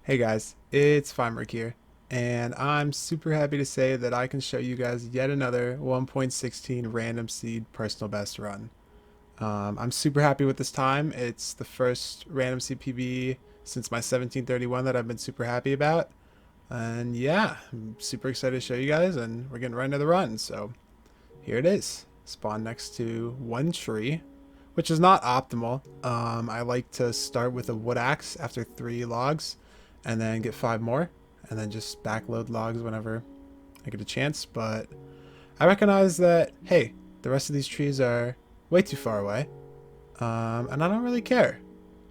Hey guys, it's fyroah here, and I'm super happy to say that I can show you guys yet another 1.16 random seed personal best run. I'm super happy with this time. It's the first random seed PB since my 1731 that I've been super happy about. And yeah, I'm super excited to show you guys, and we're getting right into the run. So here it is. Spawn next to one tree, which is not optimal. I like to start with a wood axe after 3 logs and then get 5 more and then just backload logs whenever I get a chance. But I recognize that, hey, the rest of these trees are way too far away, and I don't really care.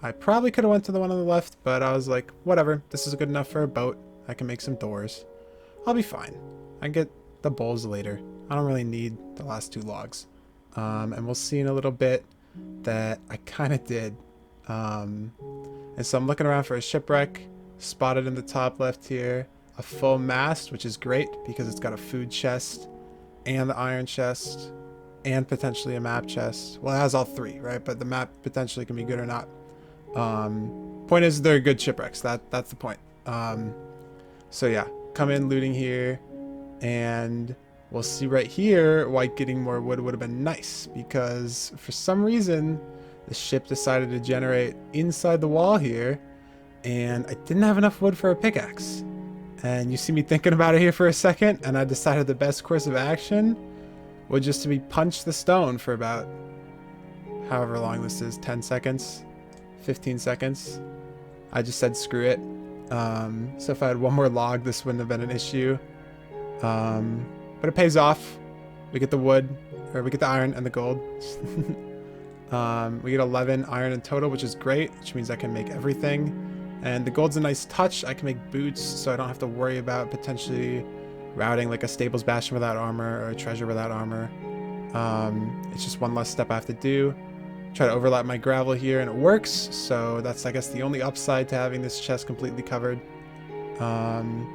I probably could have went to the one on the left, but I was like, whatever, this is good enough for a boat. I can make some doors. I'll be fine. I can get the bowls later. I don't really need the last 2 logs. And we'll see in a little bit that I kind of did. And so I'm looking around for a shipwreck. Spotted in the top left here a full mast, which is great because it's got a food chest and the iron chest and potentially a map chest. Well, it has all 3, right? But the map potentially can be good or not. Point is, they're good shipwrecks. That's the point. So yeah, come in looting here, and we'll see right here why getting more wood would have been nice, because for some reason the ship decided to generate inside the wall here, and I didn't have enough wood for a pickaxe. And you see me thinking about it here for a second, and I decided the best course of action would just to be punch the stone for about however long this is, 10 seconds, 15 seconds. I just said screw it. So if I had one more log, this wouldn't have been an issue. But it pays off. We get the wood, or we get the iron and the gold. We get 11 iron in total, which is great, which means I can make everything. And the gold's a nice touch. I can make boots, so I don't have to worry about potentially routing like a stables bastion without armor or a treasure without armor. It's just one less step I have to do. Try to overlap my gravel here, and it works. So that's, I guess, the only upside to having this chest completely covered. And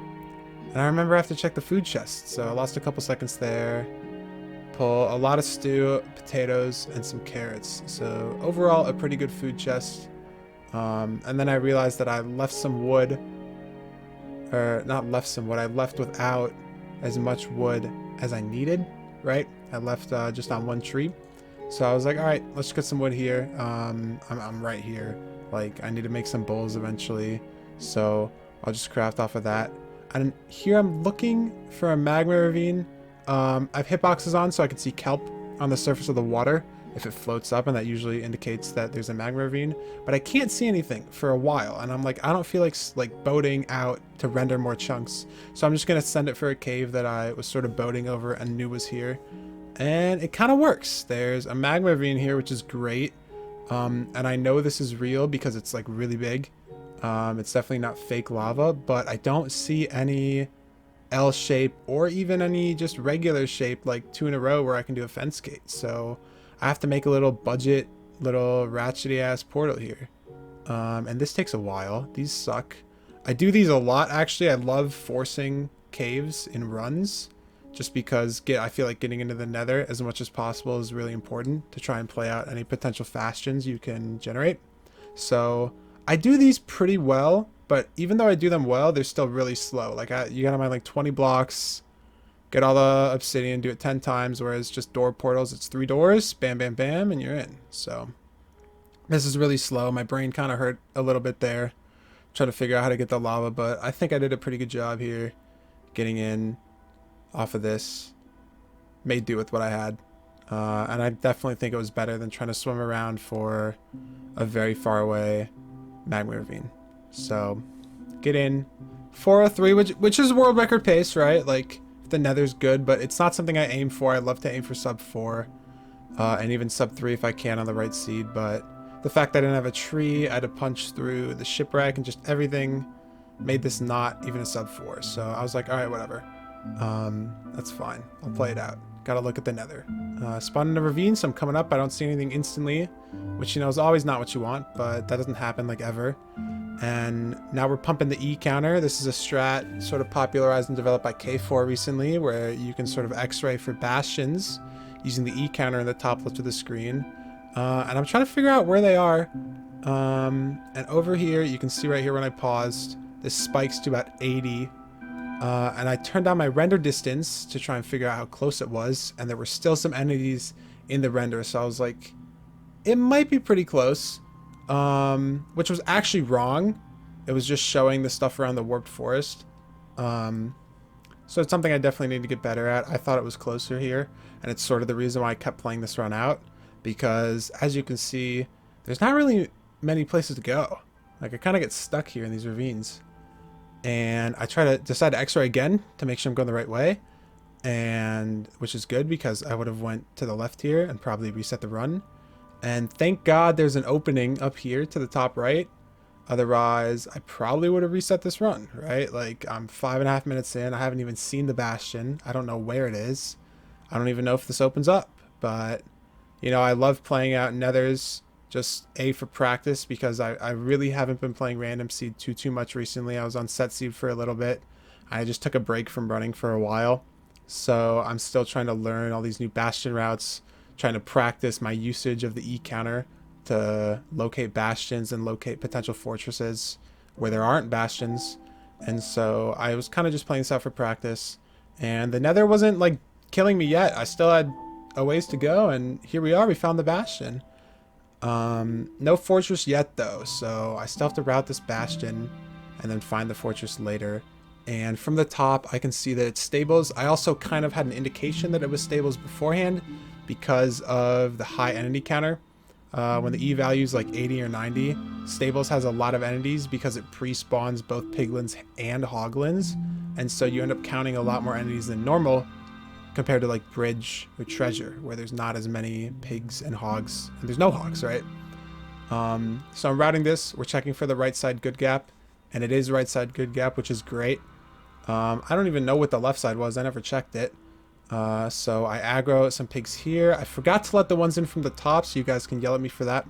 I remember I have to check the food chest, so I lost a couple seconds there. Pull a lot of stew, potatoes, and some carrots. So overall, a pretty good food chest. And then I realized that I left some wood, or not left some wood, I left without as much wood as I needed, right? I left just on one tree. So I was like, all right, let's get some wood here. I'm right here. Like, I need to make some bowls eventually. So I'll just craft off of that. And here I'm looking for a magma ravine. I have hitboxes on so I can see kelp on the surface of the water if it floats up, and that usually indicates that there's a magma ravine. But I can't see anything for a while, and I'm like, I don't feel like boating out to render more chunks. So I'm just gonna send it for a cave that I was sort of boating over and knew was here. And it kind of works. There's a magma ravine here, which is great. And I know this is real because it's like really big. It's definitely not fake lava, but I don't see any L shape or even any just regular shape like 2 in a row where I can do a fence gate. So I have to make a little budget, little ratchety ass portal here. And this takes a while. These suck. I do these a lot, actually. I love forcing caves in runs, just because I feel like getting into the nether as much as possible is really important to try and play out any potential bastions you can generate. So I do these pretty well, but even though I do them well, they're still really slow. Like, you gotta mine like 20 blocks, get all the obsidian, do it 10 times, whereas just door portals, it's 3 doors, bam, bam, bam, and you're in. So this is really slow. My brain kind of hurt a little bit there, trying to figure out how to get the lava, but I think I did a pretty good job here getting in off of this. Made do with what I had. And I definitely think it was better than trying to swim around for a very far away magma ravine. So get in 403, which is world record pace, right? Like, the nether's good, but it's not something I aim for. I love to aim for sub 4, and even sub 3 if I can on the right seed. But the fact that I didn't have a tree, I had to punch through the shipwreck, and just everything made this not even a sub 4. So I was like, all right, whatever. That's fine. I'll play it out. Gotta look at the nether. Spawned in a ravine, so I'm coming up. I don't see anything instantly, which, you know, is always not what you want, but that doesn't happen like ever. And now we're pumping the E counter. This is a strat sort of popularized and developed by K4 recently, where you can sort of X-ray for bastions using the E counter in the top left of the screen. And I'm trying to figure out where they are. And over here, you can see right here when I paused, This spikes to about 80. And I turned down my render distance to try and figure out how close it was. And there were still some entities in the render. So I was like, it might be pretty close. Which was actually wrong. It was just showing the stuff around the warped forest. So it's something I definitely need to get better at. I thought it was closer here. And it's sort of the reason why I kept playing this run out. Because as you can see, there's not really many places to go. Like I kind of get stuck here in these ravines. And I try to decide to x-ray again to make sure I'm going the right way. And which is good because I would have went to the left here and probably reset the run. And thank God there's an opening up here to the top right. Otherwise, I probably would have reset this run, right? Like I'm 5.5 minutes in. I haven't even seen the bastion. I don't know where it is. I don't even know if this opens up. But, you know, I love playing out nethers. Just for practice because I really haven't been playing random seed too much recently. I was on set seed for a little bit. I just took a break from running for a while. So I'm still trying to learn all these new bastion routes, trying to practice my usage of the E counter to locate bastions and locate potential fortresses where there aren't bastions. And so I was kind of just playing this out for practice. And the nether wasn't like killing me yet. I still had a ways to go, and here we are. We found the bastion. No fortress yet though, so I still have to route this bastion and then find the fortress later. And from the top I can see that it's stables. I also kind of had an indication that it was stables beforehand because of the high entity counter. When the E value is like 80 or 90, stables has a lot of entities because it pre-spawns both piglins and hoglins, and so you end up counting a lot more entities than normal compared to like bridge or treasure where there's not as many pigs and hogs, and there's no hogs, right? So I'm routing this. We're checking for the right side good gap, and it is right side good gap, which is great. I don't even know what the left side was. I never checked it. So I aggro some pigs here. I forgot to let the ones in from the top, so you guys can yell at me for that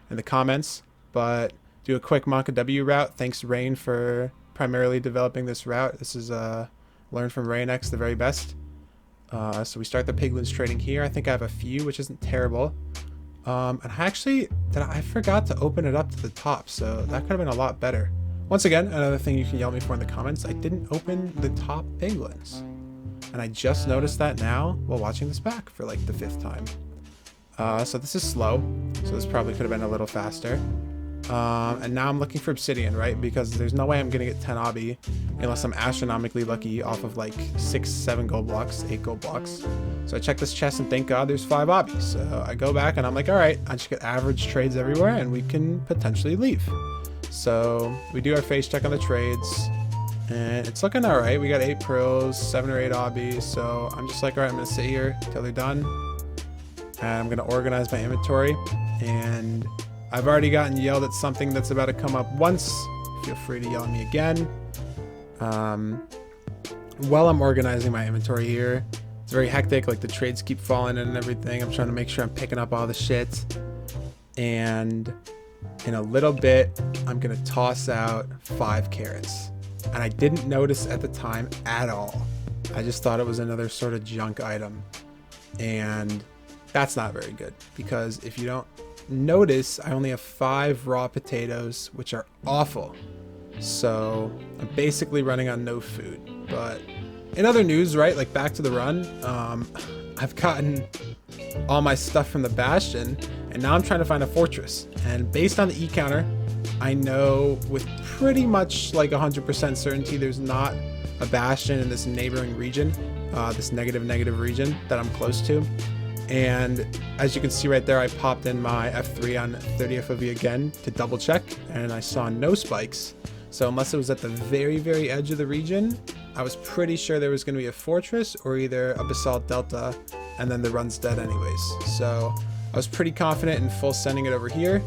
in the comments, but do a quick Monka W route. Thanks Rain for primarily developing this route. This is learn from Rain X, the very best. So we start the piglins trading here. I think I have a few, which isn't terrible. And I forgot to open it up to the top, so that could have been a lot better. Once again, another thing you can yell at me for in the comments, I didn't open the top piglins. And I just noticed that now while watching this back for like the 5th time. So this is slow, so this probably could have been a little faster. And now I'm looking for obsidian, right? Because there's no way I'm gonna get 10 obby unless I'm astronomically lucky off of like 6, 7 gold blocks, 8 gold blocks. So I check this chest and thank God there's 5 obby. So I go back and I'm like, all right, I just get average trades everywhere and we can potentially leave. So we do our face check on the trades and it's looking all right. We got 8 pearls, 7 or 8 obby. So I'm just like, all right, I'm gonna sit here till they're done. And I'm gonna organize my inventory, and I've already gotten yelled at something that's about to come up once. Feel free to yell at me again. While I'm organizing my inventory here, it's very hectic. Like the trades keep falling in and everything. I'm trying to make sure I'm picking up all the shit. And in a little bit, I'm gonna toss out 5 carrots. And I didn't notice at the time at all. I just thought it was another sort of junk item. And that's not very good, because if you don't notice, I only have 5 raw potatoes, which are awful. So I'm basically running on no food. But in other news, right, like back to the run, I've gotten all my stuff from the bastion, and now I'm trying to find a fortress. And based on the E counter, I know with pretty much like 100% certainty there's not a bastion in this neighboring region, this negative region that I'm close to. And as you can see right there, I popped in my F3 on 30 FOV again to double check, and I saw no spikes. So unless it was at the very edge of the region, I was pretty sure there was going to be a fortress or either a basalt delta, and then the run's dead anyways. So I was pretty confident in full sending it over here,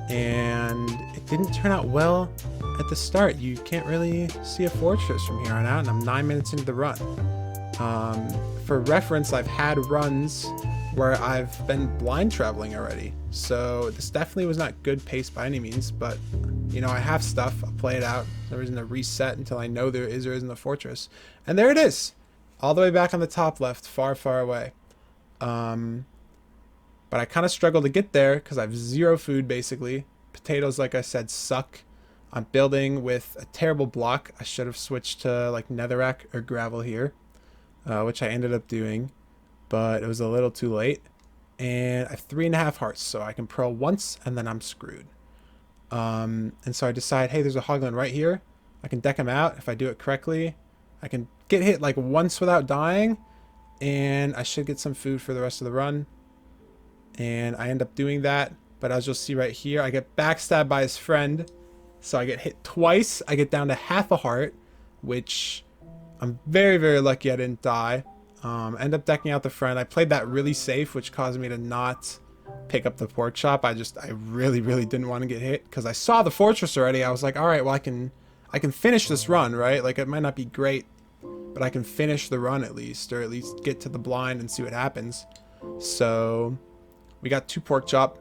and it didn't turn out well at the start. You can't really see a fortress from here on out, and I'm 9 minutes into the run. For reference, I've had runs where I've been blind traveling already, so this definitely was not good pace by any means, but you know, I have stuff. I'll play it out. There isn't a reset until I know there is or isn't a fortress. And there it is, all the way back on the top left, far away. But I kind of struggle to get there because I have 0 food basically. Potatoes, like I said, suck. I'm building with a terrible block. I should have switched to like netherrack or gravel here, which I ended up doing, but it was a little too late. And I have 3.5 hearts, so I can pearl once and then I'm screwed. And so I decide, hey, there's a hoglin right here. I can deck him out. If I do it correctly, I can get hit like once without dying, and I should get some food for the rest of the run. And I end up doing that, but as you'll see right here, I get backstabbed by his friend. So I get hit twice. I get down to half a heart, which I'm very, very lucky I didn't die. End up decking out the friend. I played that really safe, which caused me to not pick up the pork chop. I really, really didn't want to get hit because I saw the fortress already. I was like, all right, well, I can finish this run, right? Like, it might not be great, but I can finish the run at least, or at least get to the blind and see what happens. So we got 2 pork chop,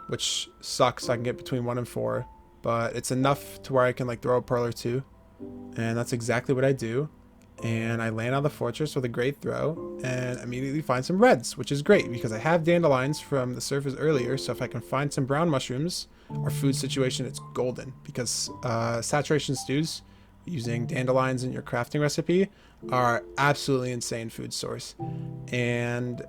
which sucks. I can get between 1 and 4, but it's enough to where I can like throw a pearl or 2, and that's exactly what I do. And I land on the fortress with a great throw and immediately find some reds, which is great because I have dandelions from the surface earlier. So if I can find some brown mushrooms, our food situation, it's golden, because saturation stews using dandelions in your crafting recipe are absolutely insane food source. And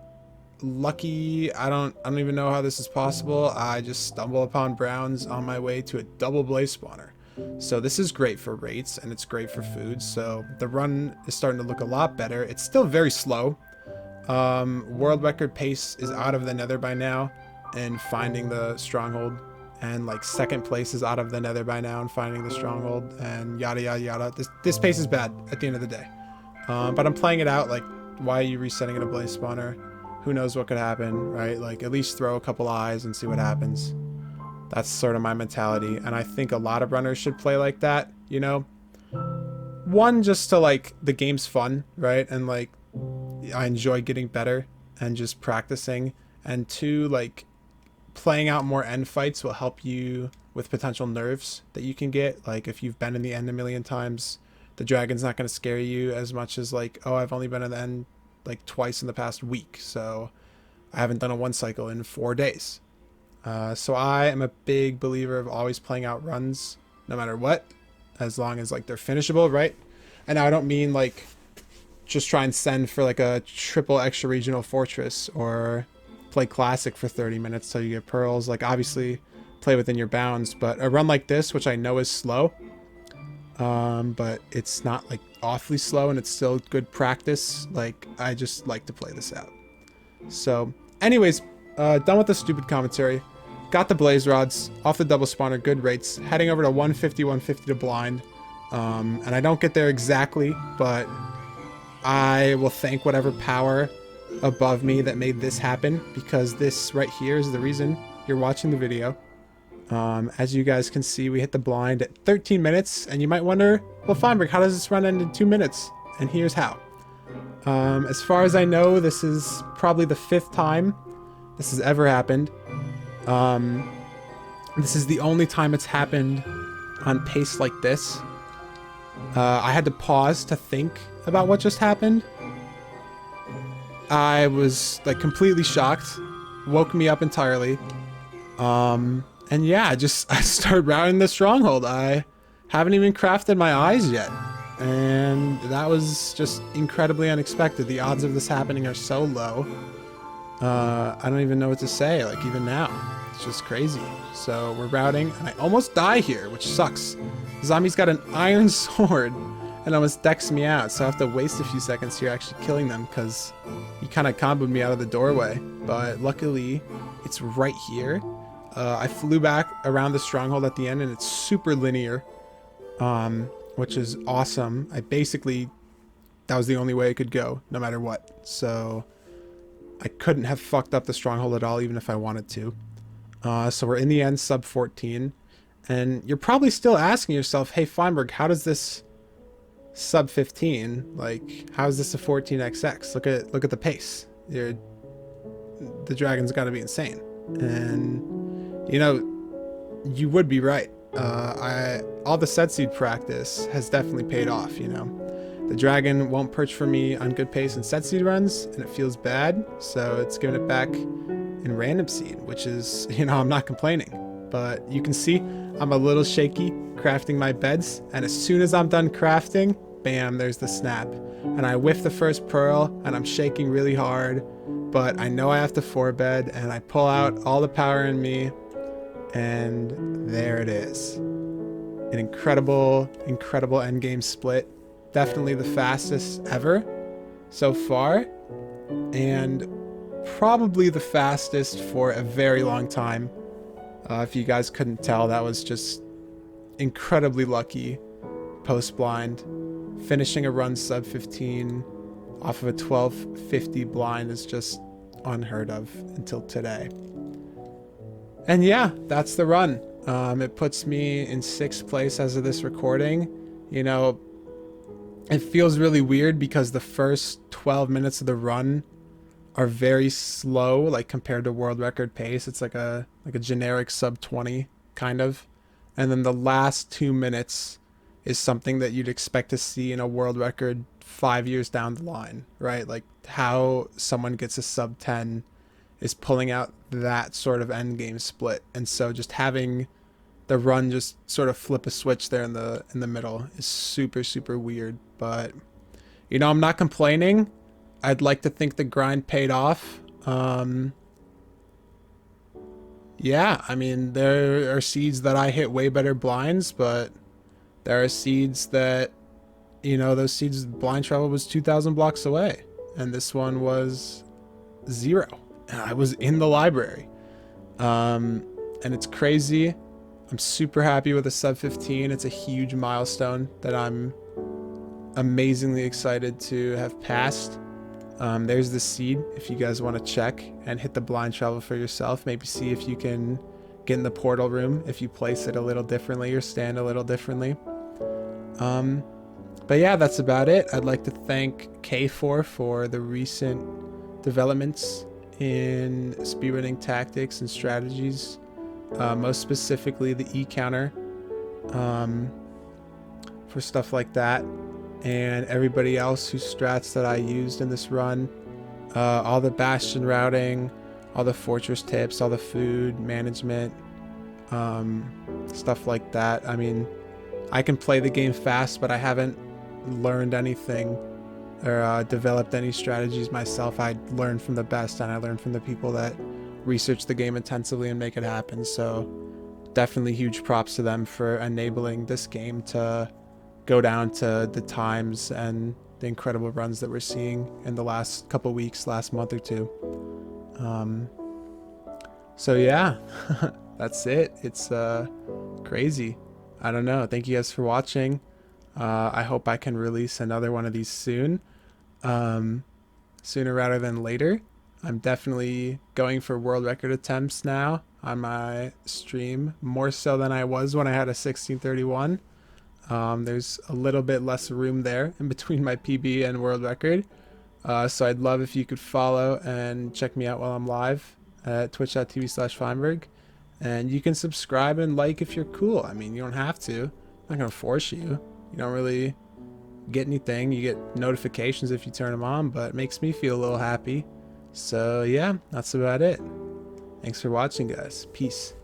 lucky, I don't even know how this is possible. I just stumble upon browns on my way to a double blaze spawner. So this is great for rates and it's great for food. So the run is starting to look a lot better. It's still very slow. World record pace is out of the nether by now and finding the stronghold, and like second place is out of the nether by now and finding the stronghold, and yada yada yada. This pace is bad at the end of the day. But I'm playing it out like, why are you resetting at a blaze spawner? Who knows what could happen, right? Like, at least throw a couple eyes and see what happens. That's sort of my mentality, and I think a lot of runners should play like that, you know? One, just to like, the game's fun, right? And like, I enjoy getting better and just practicing. And 2, like, playing out more end fights will help you with potential nerfs that you can get. Like, if you've been in the end a million times, the dragon's not going to scare you as much as like, oh, I've only been in the end like twice in the past week, so I haven't done a 1 cycle in 4 days. So I am a big believer of always playing out runs no matter what, as long as like they're finishable, right? And I don't mean like just try and send for like a triple extra regional fortress or play classic for 30 minutes till you get pearls. Like, obviously play within your bounds, but a run like this, which I know is slow, but it's not like awfully slow and it's still good practice. Like, I just like to play this out. So anyways, done with the stupid commentary. Got the blaze rods off the double spawner, good rates, heading over to 150 to blind. And I don't get there exactly, but I will thank whatever power above me that made this happen, because this right here is the reason you're watching the video. As you guys can see, we hit the blind at 13 minutes, and you might wonder, well, Feinberg, how does this run end in 2 minutes? And here's how. As far as I know, this is probably the 5th time this has ever happened. This is the only time it's happened on pace like this. I had to pause to think about what just happened. I was like completely shocked, woke me up entirely. And yeah, I started routing the stronghold. I haven't even crafted my eyes yet. And that was just incredibly unexpected. The odds of this happening are so low. I don't even know what to say, like, even now. It's just crazy. So we're routing, and I almost die here, which sucks. The zombie's got an iron sword and almost decks me out, so I have to waste a few seconds here actually killing them, because he kind of comboed me out of the doorway. But luckily, it's right here. I flew back around the stronghold at the end, and it's super linear, which is awesome. That was the only way it could go, no matter what. So I couldn't have fucked up the stronghold at all, even if I wanted to. So we're in the end, sub 14. And you're probably still asking yourself, hey, Feinberg, how does this sub 15, like, how is this a 14xx? Look at the pace. The dragon's got to be insane. And, you know, you would be right. All the set seed practice has definitely paid off, you know. The dragon won't perch for me on good pace in set seed runs, and it feels bad, so it's giving it back in random seed, which is, you know, I'm not complaining. But you can see I'm a little shaky crafting my beds, and as soon as I'm done crafting, bam, there's the snap. And I whiff the first pearl, and I'm shaking really hard, but I know I have to 4-bed, and I pull out all the power in me, and there it is. An incredible, incredible endgame split. Definitely the fastest ever so far, and probably the fastest for a very long time. If you guys couldn't tell, that was just incredibly lucky post blind. Finishing a run sub 15 off of a 1250 blind is just unheard of until today. And yeah, that's the run. It puts me in 6th place as of this recording. You know, it feels really weird because the first 12 minutes of the run are very slow, like compared to world record pace. It's like a generic sub 20 kind of, and then the last 2 minutes is something that you'd expect to see in a world record 5 years down the line, right? Like how someone gets a sub 10 is pulling out that sort of end game split. And so just having the run just sort of flip a switch there in the middle is super, super weird. But you know, I'm not complaining. I'd like to think the grind paid off. Yeah, I mean, there are seeds that I hit way better blinds, but there are seeds that, you know, those seeds blind travel was 2,000 blocks away, and this one was 0, and I was in the library. And it's crazy. I'm super happy with a sub 15. It's a huge milestone that I'm amazingly excited to have passed. There's the seed if you guys want to check and hit the blind travel for yourself. Maybe see if you can get in the portal room if you place it a little differently or stand a little differently. But yeah, that's about it. I'd like to thank K4 for the recent developments in speedrunning tactics and strategies, most specifically the E counter, for stuff like that, and everybody else whose strats that I used in this run, all the bastion routing, all the fortress tips, all the food management, stuff like that. I mean, I can play the game fast, but I haven't learned anything or developed any strategies myself. I learned from the best, and I learned from the people that research the game intensively and make it happen. So definitely huge props to them for enabling this game to go down to the times and the incredible runs that we're seeing in the last couple weeks, last month or two. So yeah, that's it. It's crazy. I don't know. Thank you guys for watching. I hope I can release another one of these soon, sooner rather than later. I'm definitely going for world record attempts now on my stream, more so than I was when I had a 1631. There's a little bit less room there in between my PB and world record. So I'd love if you could follow and check me out while I'm live at twitch.tv/Feinberg. And you can subscribe and like if you're cool. I mean, you don't have to. I'm not going to force you. You don't really get anything. You get notifications if you turn them on, but it makes me feel a little happy. So yeah, that's about it. Thanks for watching, guys. Peace.